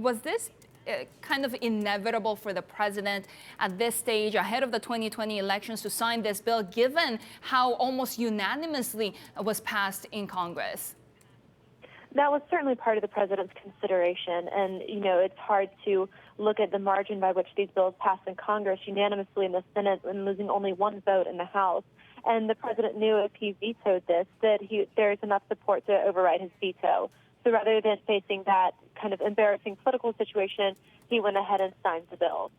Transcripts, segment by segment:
Was this kind of inevitable for the president at this stage, ahead of the 2020 elections, to sign this bill, given how almost unanimously it was passed in Congress? That was certainly part of the president's consideration. And, it's hard to look at the margin by which these bills passed in Congress unanimously in the Senate and losing only one vote in the House. And the president knew if he vetoed this, that there's enough support to override his veto. So rather than facing that kind of embarrassing political situation, he went ahead and signed the bill.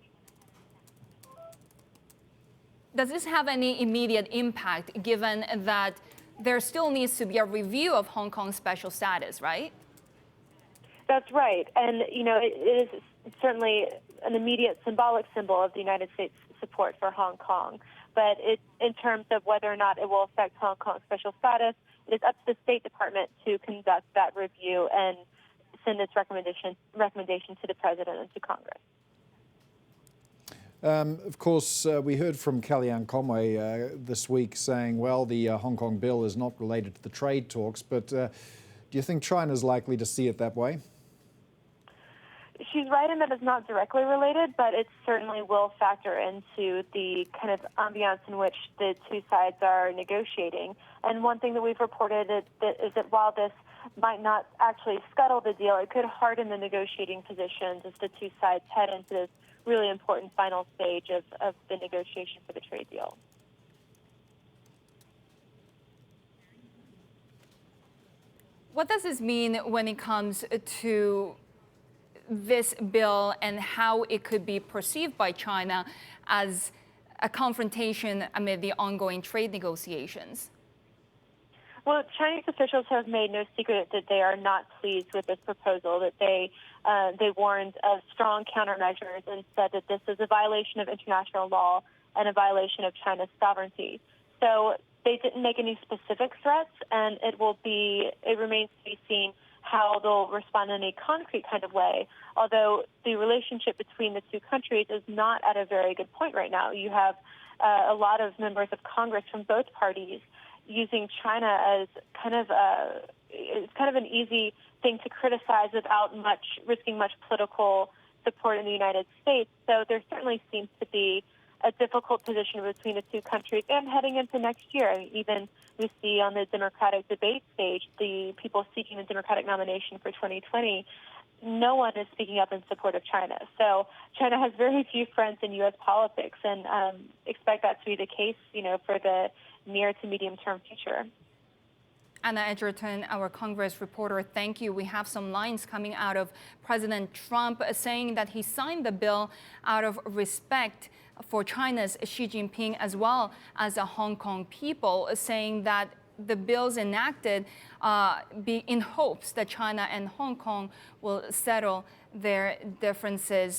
Does this have any immediate impact, given that there still needs to be a review of Hong Kong's special status, right? That's right. And, it is certainly an immediate symbolic symbol of the United States' support for Hong Kong. But in terms of whether or not it will affect Hong Kong's special status, it is up to the State Department to conduct that review and send its recommendation to the president and to Congress. Of course, we heard from Kellyanne Conway this week saying, well, the Hong Kong bill is not related to the trade talks, but do you think China's likely to see it that way? She's right in that it's not directly related, but it certainly will factor into the kind of ambiance in which the two sides are negotiating. And one thing that we've reported is that while this might not actually scuttle the deal, it could harden the negotiating positions as the two sides head into this really important final stage of the negotiation for the trade deal. What does this mean when it comes to this bill and how it could be perceived by China as a confrontation amid the ongoing trade negotiations? Well, Chinese officials have made no secret that they are not pleased with this proposal, that they warned of strong countermeasures and said that this is a violation of international law and a violation of China's sovereignty. So they didn't make any specific threats, and it remains to be seen how they'll respond in a concrete kind of way, although the relationship between the two countries is not at a very good point right now. You have a lot of members of Congress from both parties using China as it's kind of an easy thing to criticize without risking much political support in the United States. So there certainly seems to be a difficult position between the two countries, and heading into next year. I mean, even we see on the Democratic debate stage, the people seeking the Democratic nomination for 2020, no one is speaking up in support of China. So China has very few friends in U.S. politics, and expect that to be the case, for the near to medium-term future. Anna Edgerton, our Congress reporter, thank you. We have some lines coming out of President Trump saying that he signed the bill out of respect for China's Xi Jinping as well as the Hong Kong people, saying that the bills enacted be in hopes that China and Hong Kong will settle their differences